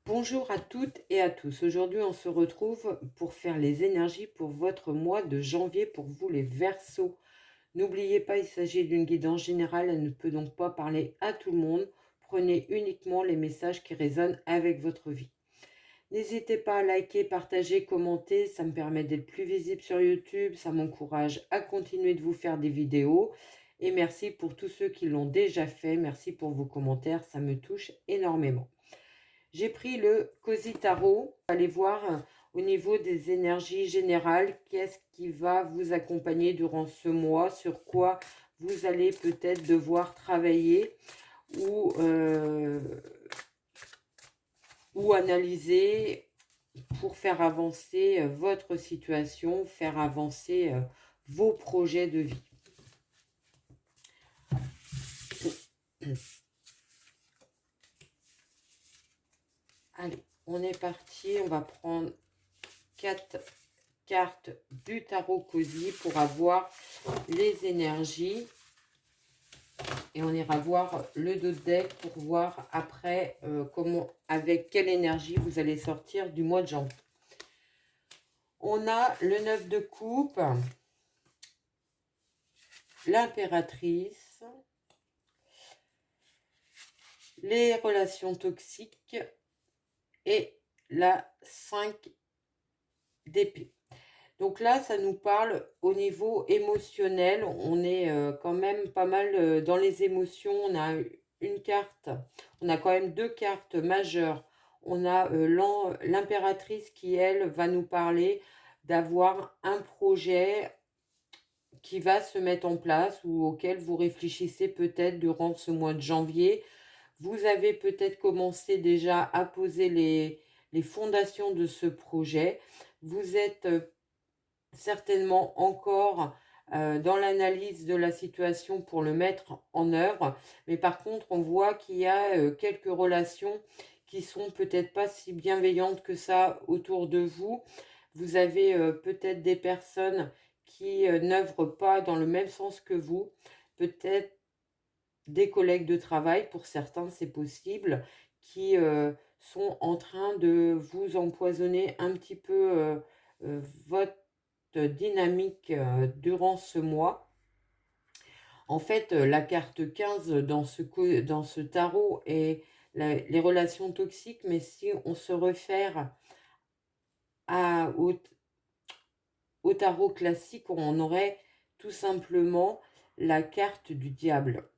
Bonjour à toutes et à tous. Aujourd'hui, on se retrouve pour faire les énergies pour votre mois de janvier pour vous les Verseaux. N'oubliez pas, il s'agit d'une guidance générale, elle ne peut donc pas parler à tout le monde. Prenez uniquement les messages qui résonnent avec votre vie. N'hésitez pas à liker, partager, commenter, ça me permet d'être plus visible sur YouTube, ça m'encourage à continuer de vous faire des vidéos. Et merci pour tous ceux qui l'ont déjà fait, merci pour vos commentaires, ça me touche énormément. J'ai pris le Cozy Tarot. Allez voir au niveau des énergies générales, qu'est-ce qui va vous accompagner durant ce mois, sur quoi vous allez peut-être devoir travailler ou analyser pour faire avancer votre situation, faire avancer vos projets de vie. Allez, on est parti. On va prendre 4 cartes du tarot Cozy pour avoir les énergies. Et on ira voir le dos de deck pour voir après avec quelle énergie vous allez sortir du mois de janvier. On a le 9 de coupe, l'impératrice, les relations toxiques et la 5 d'épée. Donc là, ça nous parle au niveau émotionnel. On est quand même pas mal dans les émotions. On a une carte, on a quand même deux cartes majeures. On a l'impératrice qui, elle, va nous parler d'avoir un projet qui va se mettre en place ou auquel vous réfléchissez peut-être durant ce mois de janvier. Vous avez peut-être commencé déjà à poser les fondations de ce projet. Vous êtes certainement encore dans l'analyse de la situation pour le mettre en œuvre. Mais par contre, on voit qu'il y a quelques relations qui sont peut-être pas si bienveillantes que ça autour de vous. Vous avez peut-être des personnes qui n'œuvrent pas dans le même sens que vous. Peut-être des collègues de travail, pour certains c'est possible, qui sont en train de vous empoisonner un petit peu votre dynamique durant ce mois. En fait, la carte 15 dans ce tarot est les relations toxiques, mais si on se réfère au tarot classique, on aurait tout simplement la carte du diable.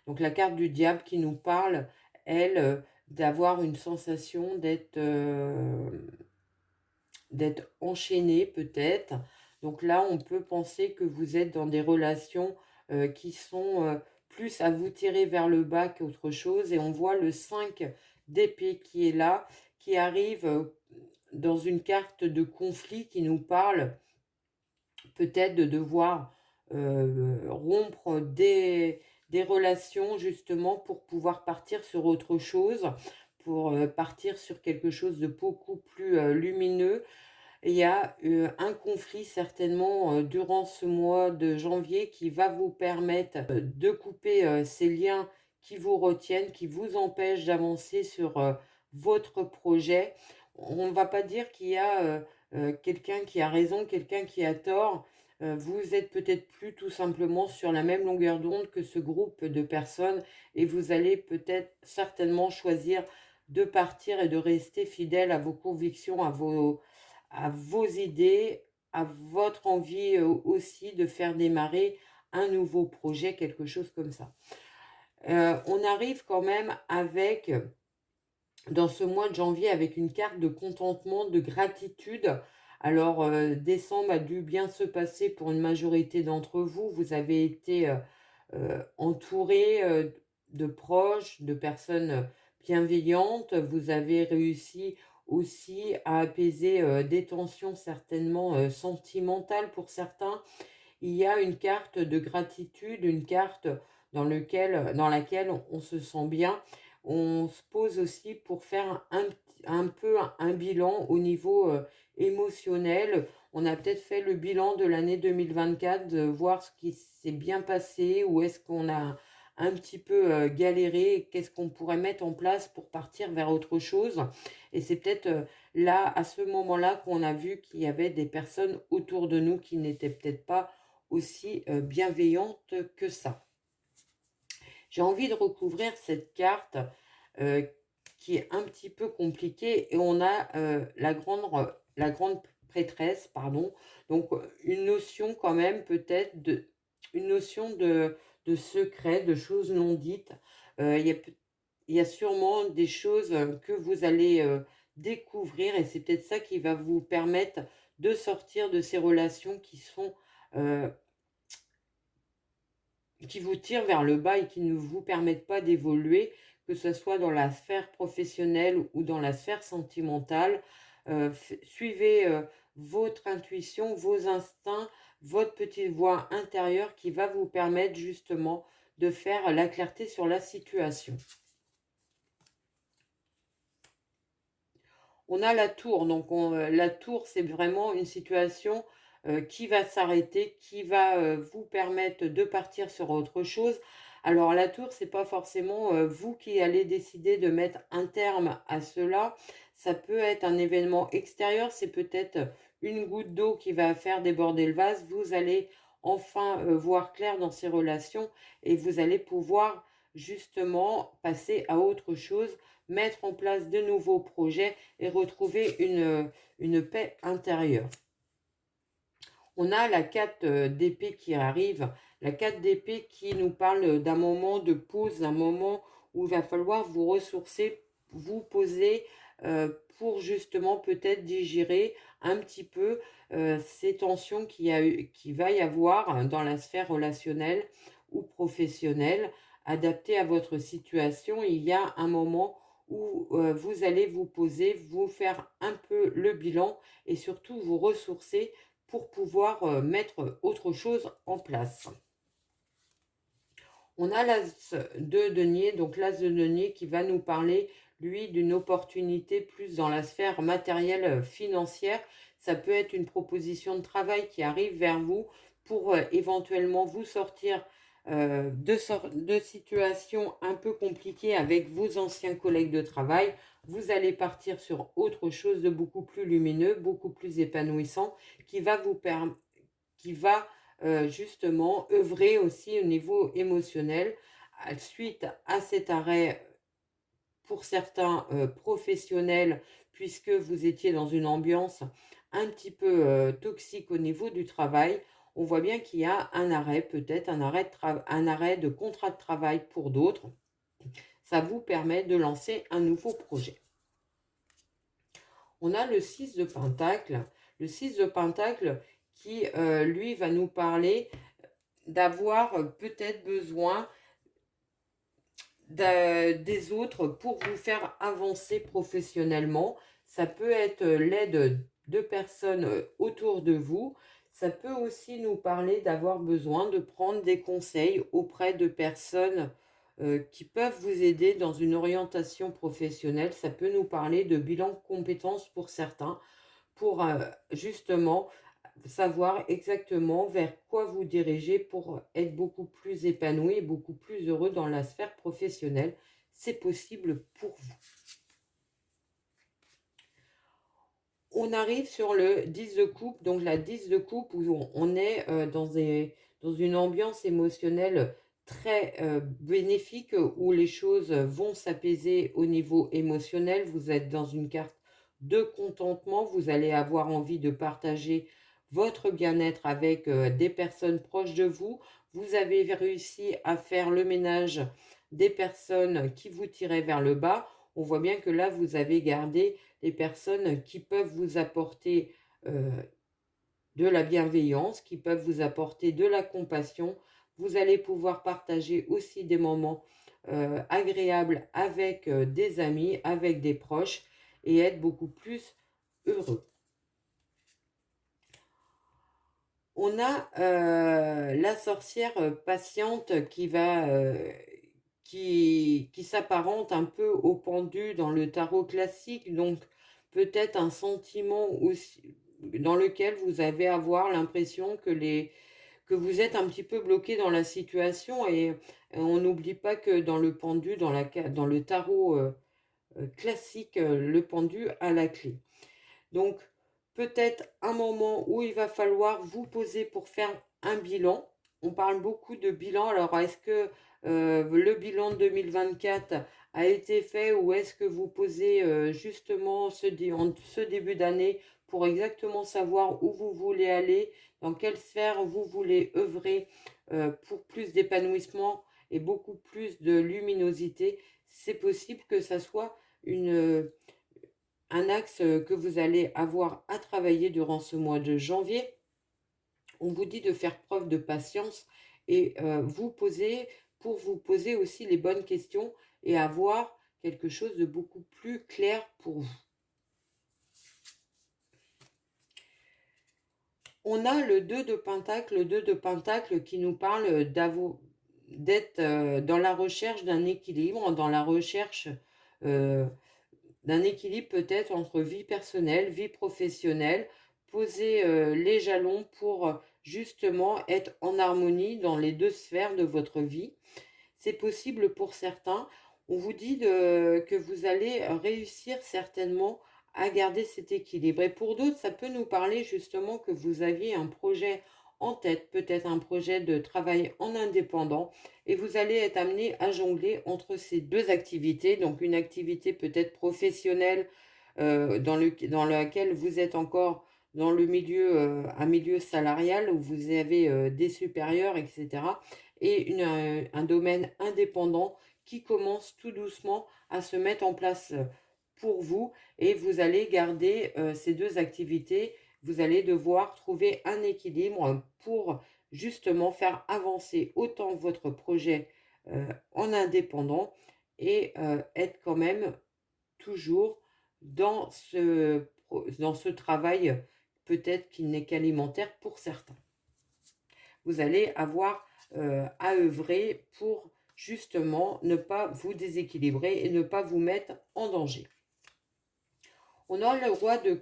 Donc la carte du diable qui nous parle, elle, d'avoir une sensation d'être enchaîné peut-être. Donc là, on peut penser que vous êtes dans des relations qui sont plus à vous tirer vers le bas qu'autre chose. Et on voit le 5 d'épée qui est là, qui arrive dans une carte de conflit qui nous parle peut-être de devoir rompre des relations justement pour pouvoir partir sur autre chose, pour partir sur quelque chose de beaucoup plus lumineux. Il y a un conflit certainement durant ce mois de janvier qui va vous permettre de couper ces liens qui vous retiennent, qui vous empêchent d'avancer sur votre projet. On ne va pas dire qu'il y a quelqu'un qui a raison, quelqu'un qui a tort. Vous êtes peut-être plus tout simplement sur la même longueur d'onde que ce groupe de personnes et vous allez peut-être certainement choisir de partir et de rester fidèle à vos convictions, à vos idées, à votre envie aussi de faire démarrer un nouveau projet, quelque chose comme ça. On arrive quand même avec, dans ce mois de janvier, avec une carte de contentement, de gratitude. Alors, décembre a dû bien se passer pour une majorité d'entre vous. Vous avez été entouré de proches, de personnes bienveillantes. Vous avez réussi aussi à apaiser des tensions certainement sentimentales pour certains. Il y a une carte de gratitude, une carte dans laquelle on se sent bien. On se pose aussi pour faire un peu un bilan au niveau émotionnel. On a peut-être fait le bilan de l'année 2024, de voir ce qui s'est bien passé, où est-ce qu'on a un petit peu galérer, qu'est-ce qu'on pourrait mettre en place pour partir vers autre chose. Et c'est peut-être là, à ce moment-là, qu'on a vu qu'il y avait des personnes autour de nous qui n'étaient peut-être pas aussi bienveillantes que ça. J'ai envie de recouvrir cette carte euh, qui est un petit peu compliquée et on a la grande prêtresse, pardon. Donc une notion quand même peut-être une notion de secret, de choses non dites. Il y a sûrement des choses que vous allez découvrir et c'est peut-être ça qui va vous permettre de sortir de ces relations euh, qui vous tirent vers le bas et qui ne vous permettent pas d'évoluer, que ce soit dans la sphère professionnelle ou dans la sphère sentimentale. Suivez votre intuition, vos instincts, votre petite voix intérieure qui va vous permettre justement de faire la clarté sur la situation. On a la tour, donc la tour, c'est vraiment une situation qui va s'arrêter, qui va vous permettre de partir sur autre chose. Alors la tour, c'est pas forcément vous qui allez décider de mettre un terme à cela. Ça peut être un événement extérieur, c'est peut-être une goutte d'eau qui va faire déborder le vase. Vous allez enfin voir clair dans ces relations et vous allez pouvoir justement passer à autre chose, mettre en place de nouveaux projets et retrouver une paix intérieure. On a la 4 d'épée qui arrive, la 4 d'épée qui nous parle d'un moment de pause, d'un moment où il va falloir vous ressourcer, vous poser pour justement peut-être digérer un petit peu ces tensions qu'il va y avoir dans la sphère relationnelle ou professionnelle, adaptées à votre situation. Il y a un moment où vous allez vous poser, vous faire un peu le bilan et surtout vous ressourcer pour pouvoir mettre autre chose en place. On a l'as de denier, donc l'as de denier qui va nous parler, lui, d'une opportunité plus dans la sphère matérielle financière. Ça peut être une proposition de travail qui arrive vers vous pour éventuellement vous sortir de situations un peu compliquées avec vos anciens collègues de travail. Vous allez partir sur autre chose de beaucoup plus lumineux, beaucoup plus épanouissant, qui va justement œuvrer aussi au niveau émotionnel. Suite à cet arrêt, pour certains professionnels, puisque vous étiez dans une ambiance un petit peu toxique au niveau du travail, on voit bien qu'il y a un arrêt, peut-être un arrêt de contrat de travail pour d'autres. Ça vous permet de lancer un nouveau projet. On a le 6 de Pentacle. Le 6 de Pentacle qui, lui, va nous parler d'avoir peut-être besoin des autres pour vous faire avancer professionnellement. Ça peut être l'aide de personnes autour de vous. Ça peut aussi nous parler d'avoir besoin de prendre des conseils auprès de personnes qui peuvent vous aider dans une orientation professionnelle. Ça peut nous parler de bilan de compétences pour certains, pour justement savoir exactement vers quoi vous dirigez pour être beaucoup plus épanoui et beaucoup plus heureux dans la sphère professionnelle. C'est possible pour vous. On arrive sur le 10 de coupe, donc la 10 de coupe où on est dans une ambiance émotionnelle très bénéfique, où les choses vont s'apaiser au niveau émotionnel. Vous êtes dans une carte de contentement, vous allez avoir envie de partager votre bien-être avec des personnes proches de vous. Vous avez réussi à faire le ménage des personnes qui vous tiraient vers le bas. On voit bien que là, vous avez gardé les personnes qui peuvent vous apporter de la bienveillance, qui peuvent vous apporter de la compassion. Vous allez pouvoir partager aussi des moments agréables avec des amis, avec des proches et être beaucoup plus heureux. On a la sorcière patiente qui s'apparente un peu au pendu dans le tarot classique, donc peut-être un sentiment aussi dans lequel vous avez avoir l'impression que que vous êtes un petit peu bloqué dans la situation et on n'oublie pas que dans le pendu, dans le tarot classique, le pendu a la clé. Donc, peut-être un moment où il va falloir vous poser pour faire un bilan. On parle beaucoup de bilan. Alors, est-ce que le bilan de 2024 a été fait ou est-ce que vous posez justement en ce début d'année pour exactement savoir où vous voulez aller, dans quelle sphère vous voulez œuvrer pour plus d'épanouissement et beaucoup plus de luminosité? C'est possible que ça soit un axe que vous allez avoir à travailler durant ce mois de janvier. On vous dit de faire preuve de patience et pour vous poser aussi les bonnes questions et avoir quelque chose de beaucoup plus clair pour vous. On a le 2 de Pentacle, qui nous parle d'être dans la recherche d'un équilibre, dans la recherche euh, d'un équilibre peut-être entre vie personnelle, vie professionnelle, poser les jalons pour justement être en harmonie dans les deux sphères de votre vie. C'est possible pour certains. On vous dit que vous allez réussir certainement à garder cet équilibre. Et pour d'autres, ça peut nous parler justement que vous aviez un projet en tête, peut-être un projet de travail en indépendant, et vous allez être amené à jongler entre ces deux activités. Donc une activité peut-être professionnelle dans laquelle vous êtes encore dans le milieu, un milieu salarial où vous avez des supérieurs, etc. Et un domaine indépendant qui commence tout doucement à se mettre en place pour vous et vous allez garder ces deux activités. Vous allez devoir trouver un équilibre pour justement faire avancer autant votre projet en indépendant et être quand même toujours dans ce travail peut-être qui n'est qu'alimentaire pour certains. Vous allez avoir à œuvrer pour justement ne pas vous déséquilibrer et ne pas vous mettre en danger. On a le roi de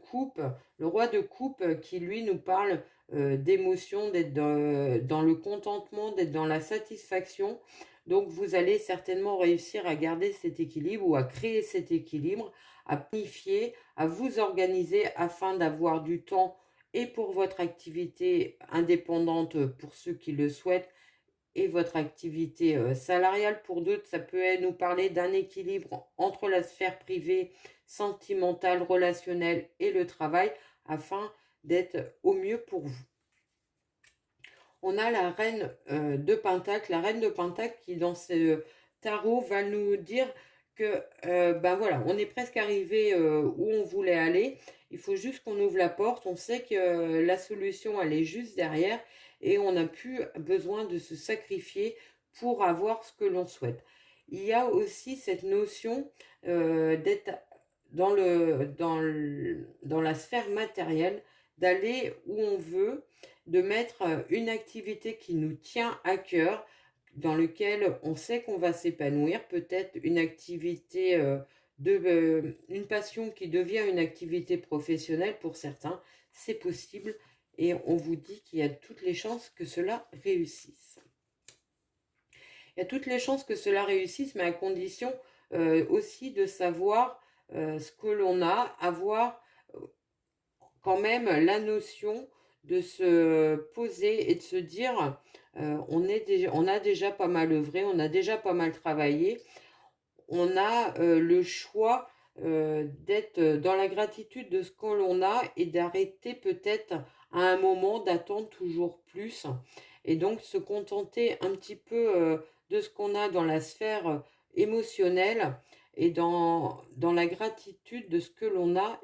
coupe qui lui nous parle d'émotion, d'être dans le contentement, d'être dans la satisfaction. Donc vous allez certainement réussir à garder cet équilibre ou à créer cet équilibre, à planifier, à vous organiser afin d'avoir du temps et pour votre activité indépendante pour ceux qui le souhaitent et votre activité salariale. Pour d'autres, ça peut nous parler d'un équilibre entre la sphère privée, sentimentale, relationnelle et le travail afin d'être au mieux pour vous. On a la reine de Pentacle. La reine de Pentacle qui, dans ce tarot, va nous dire que, ben voilà, on est presque arrivé où on voulait aller. Il faut juste qu'on ouvre la porte. On sait que la solution, elle est juste derrière et on n'a plus besoin de se sacrifier pour avoir ce que l'on souhaite. Il y a aussi cette notion d'être dans la sphère matérielle, d'aller où on veut, de mettre une activité qui nous tient à cœur, dans lequel on sait qu'on va s'épanouir, peut-être une activité, une passion qui devient une activité professionnelle pour certains, c'est possible et on vous dit qu'il y a toutes les chances que cela réussisse. Il y a toutes les chances que cela réussisse, mais à condition aussi de savoir ce que l'on a, avoir quand même la notion de se poser et de se dire on a déjà pas mal œuvré, on a déjà pas mal travaillé, on a le choix d'être dans la gratitude de ce que l'on a et d'arrêter peut-être à un moment d'attendre toujours plus et donc se contenter un petit peu de ce qu'on a dans la sphère émotionnelle et dans la gratitude de ce que l'on a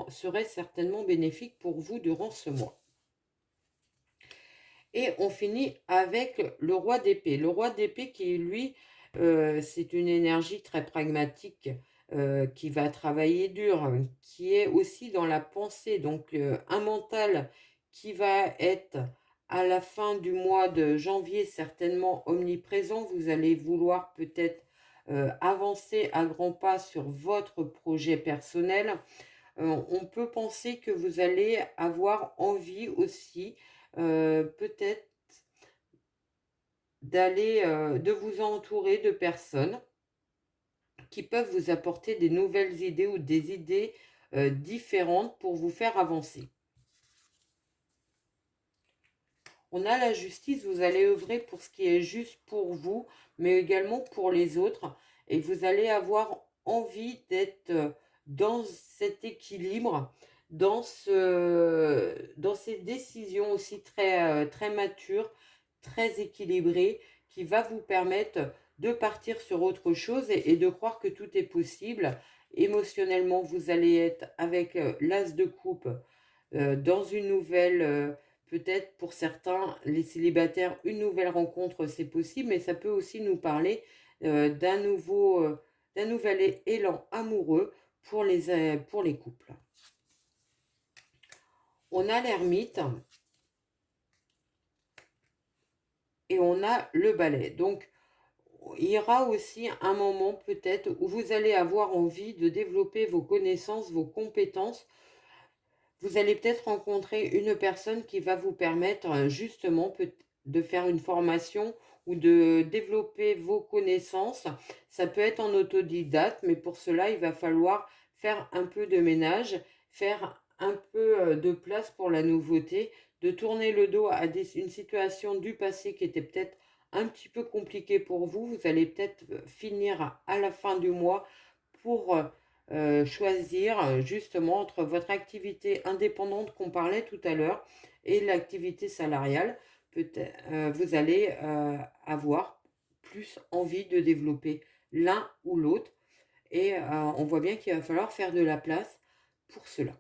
serait certainement bénéfique pour vous durant ce mois. Et on finit avec le roi d'épée. Le roi d'épée qui, lui, c'est une énergie très pragmatique qui va travailler dur, qui est aussi dans la pensée. Donc, un mental qui va être à la fin du mois de janvier certainement omniprésent. Vous allez vouloir peut-être avancer à grands pas sur votre projet personnel. On peut penser que vous allez avoir envie aussi peut-être de vous entourer de personnes qui peuvent vous apporter des nouvelles idées ou des idées différentes pour vous faire avancer. On a la justice, vous allez œuvrer pour ce qui est juste pour vous, mais également pour les autres. Et vous allez avoir envie d'être dans cet équilibre, dans ces décisions aussi très matures, très équilibrées, qui va vous permettre de partir sur autre chose et de croire que tout est possible. Émotionnellement, vous allez être avec l'as de coupe dans une nouvelle, peut-être pour certains, les célibataires, une nouvelle rencontre, c'est possible, mais ça peut aussi nous parler d'un nouvel élan amoureux pour les couples. On a l'ermite et on a le balai. Donc, il y aura aussi un moment peut-être où vous allez avoir envie de développer vos connaissances, vos compétences. Vous allez peut-être rencontrer une personne qui va vous permettre justement de faire une formation ou de développer vos connaissances. Ça peut être en autodidacte, mais pour cela, il va falloir faire un peu de ménage, faire un peu de place pour la nouveauté, de tourner le dos à une situation du passé qui était peut-être un petit peu compliquée pour vous. Vous allez peut-être finir à la fin du mois pour choisir justement entre votre activité indépendante qu'on parlait tout à l'heure et l'activité salariale. Peut-être vous allez avoir plus envie de développer l'un ou l'autre et on voit bien qu'il va falloir faire de la place pour cela.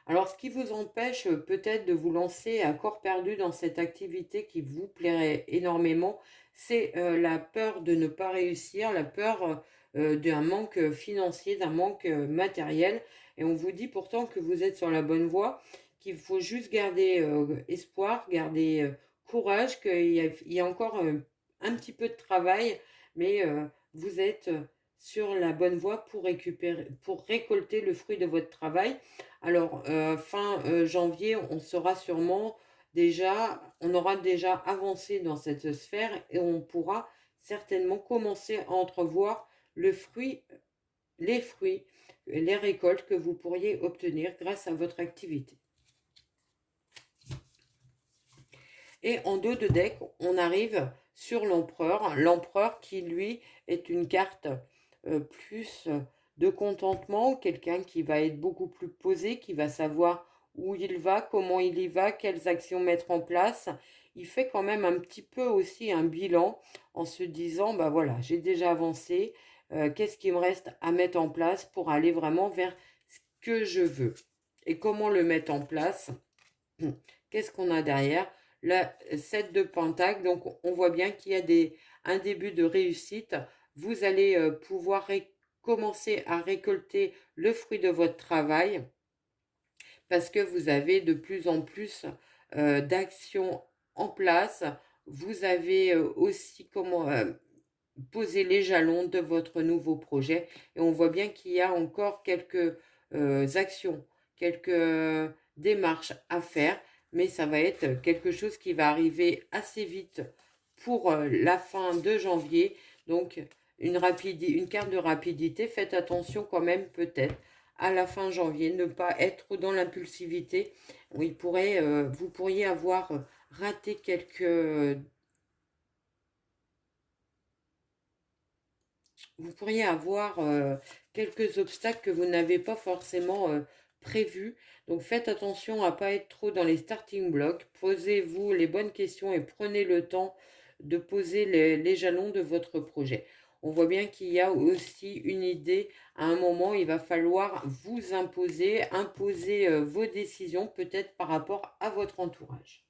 Alors, ce qui vous empêche peut-être de vous lancer à corps perdu dans cette activité qui vous plairait énormément, c'est la peur de ne pas réussir, la peur d'un manque financier, d'un manque matériel. Et on vous dit pourtant que vous êtes sur la bonne voie, qu'il faut juste garder espoir, garder courage, qu'il y a encore un petit peu de travail, mais vous êtes sur la bonne voie pour récolter le fruit de votre travail. Alors, fin janvier, on aura déjà avancé dans cette sphère et on pourra certainement commencer à entrevoir les fruits, les récoltes que vous pourriez obtenir grâce à votre activité. Et en dos de deck, on arrive sur l'empereur. L'empereur qui, lui, est une carte plus de contentement, quelqu'un qui va être beaucoup plus posé, qui va savoir où il va, comment il y va, quelles actions mettre en place. Il fait quand même un petit peu aussi un bilan en se disant, bah voilà, j'ai déjà avancé, qu'est-ce qui me reste à mettre en place pour aller vraiment vers ce que je veux. Et comment le mettre en place? Qu'est-ce qu'on a derrière? La 7 de Pentacle, donc on voit bien qu'il y a un début de réussite. Vous allez pouvoir commencer à récolter le fruit de votre travail parce que vous avez de plus en plus d'actions en place. Vous avez aussi posé les jalons de votre nouveau projet et on voit bien qu'il y a encore quelques actions, quelques démarches à faire, mais ça va être quelque chose qui va arriver assez vite pour la fin de janvier. Donc, une carte de rapidité. Faites attention quand même peut-être à la fin janvier, ne pas être dans l'impulsivité. Vous pourriez avoir raté quelques obstacles que vous n'avez pas forcément prévus. Donc faites attention à ne pas être trop dans les starting blocks. Posez-vous les bonnes questions et prenez le temps de poser les jalons de votre projet. On voit bien qu'il y a aussi une idée. À un moment, il va falloir vous imposer vos décisions, peut-être par rapport à votre entourage.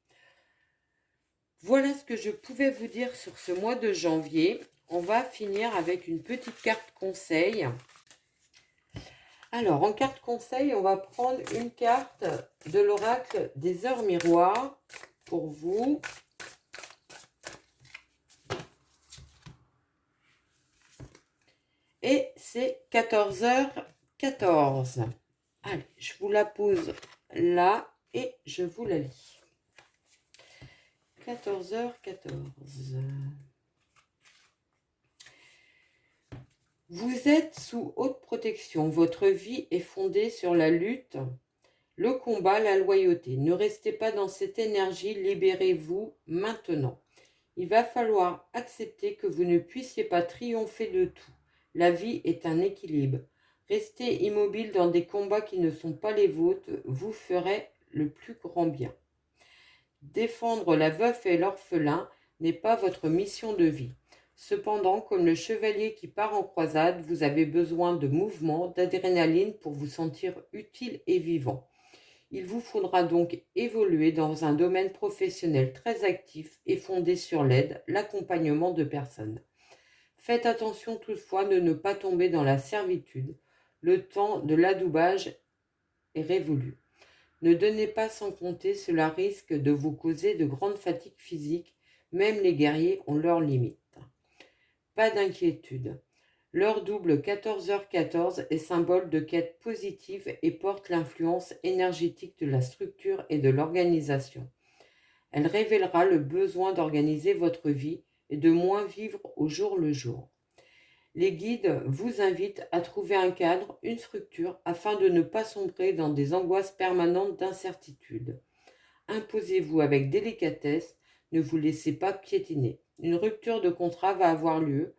Voilà ce que je pouvais vous dire sur ce mois de janvier. On va finir avec une petite carte conseil. Alors, en carte conseil, on va prendre une carte de l'oracle des heures miroirs pour vous. Et c'est 14h14. Allez, je vous la pose là et je vous la lis. 14h14. Vous êtes sous haute protection. Votre vie est fondée sur la lutte, le combat, la loyauté. Ne restez pas dans cette énergie, libérez-vous maintenant. Il va falloir accepter que vous ne puissiez pas triompher de tout. La vie est un équilibre. Rester immobile dans des combats qui ne sont pas les vôtres vous ferait le plus grand bien. Défendre la veuve et l'orphelin n'est pas votre mission de vie. Cependant, comme le chevalier qui part en croisade, vous avez besoin de mouvement, d'adrénaline pour vous sentir utile et vivant. Il vous faudra donc évoluer dans un domaine professionnel très actif et fondé sur l'aide, l'accompagnement de personnes. Faites attention toutefois de ne pas tomber dans la servitude. Le temps de l'adoubage est révolu. Ne donnez pas sans compter, cela risque de vous causer de grandes fatigues physiques. Même les guerriers ont leurs limites. Pas d'inquiétude. L'heure double 14h14 est symbole de quête positive et porte l'influence énergétique de la structure et de l'organisation. Elle révélera le besoin d'organiser votre vie et de moins vivre au jour le jour. Les guides vous invitent à trouver un cadre, une structure, afin de ne pas sombrer dans des angoisses permanentes d'incertitude. Imposez-vous avec délicatesse, ne vous laissez pas piétiner. Une rupture de contrat va avoir lieu.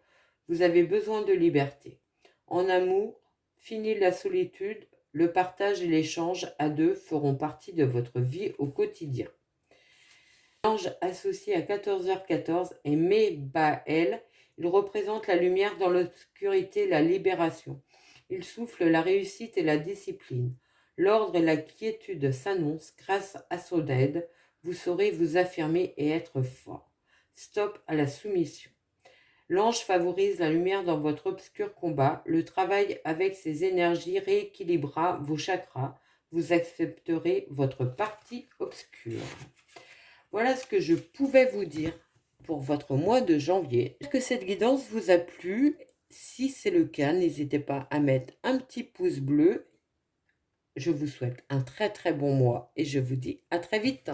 Vous avez besoin de liberté. En amour, fini la solitude, le partage et l'échange à deux feront partie de votre vie au quotidien. L'ange associé à 14h14 est Mébaël. Il représente la lumière dans l'obscurité, la libération. Il souffle la réussite et la discipline. L'ordre et la quiétude s'annoncent grâce à son aide. Vous saurez vous affirmer et être fort. Stop à la soumission. L'ange favorise la lumière dans votre obscur combat. Le travail avec ses énergies rééquilibrera vos chakras. Vous accepterez votre partie obscure. Voilà ce que je pouvais vous dire pour votre mois de janvier. J'espère que cette guidance vous a plu. Si c'est le cas, n'hésitez pas à mettre un petit pouce bleu. Je vous souhaite un très très bon mois et je vous dis à très vite.